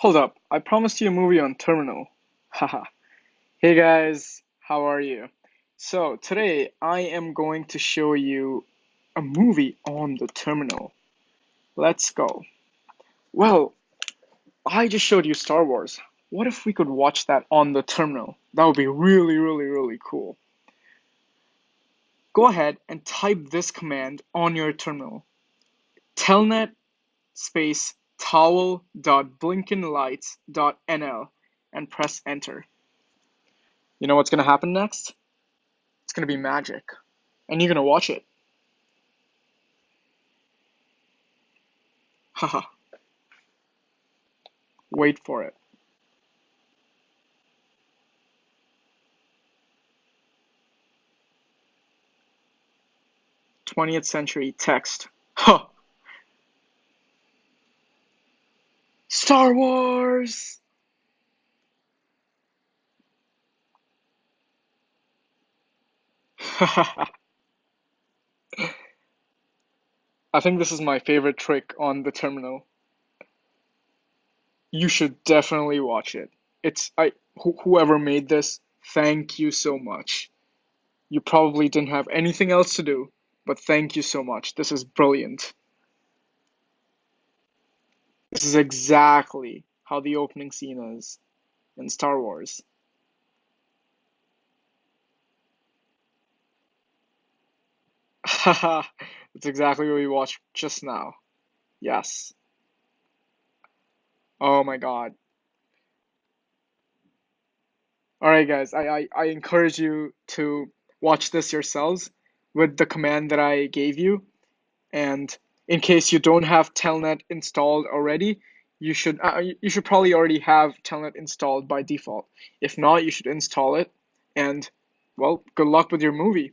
Hold up, I promised you a movie on Terminal. Haha. Hey guys, how are you? So, today I am going to show you a movie on the Terminal. Let's go. Well, I just showed you Star Wars. What if we could watch that on the Terminal? That would be really, really, really cool. Go ahead and type this command on your terminal. Telnet space towel.blinkenlights.nl and press enter. You know what's gonna happen next? It's gonna be magic. And you're gonna watch it. Haha. Wait for it. 20th century text. Huh. Star Wars! I think this is my favorite trick on the terminal. You should definitely watch it. Whoever made this, thank you so much. You probably didn't have anything else to do, but thank you so much. This is brilliant. This is exactly how the opening scene is in Star Wars. Haha, that's exactly what we watched just now. Yes. Oh my God. All right, guys. I encourage you to watch this yourselves with the command that I gave you. And in case you don't have Telnet installed already, you should probably already have Telnet installed by default. If not, you should install it. And well, good luck with your movie.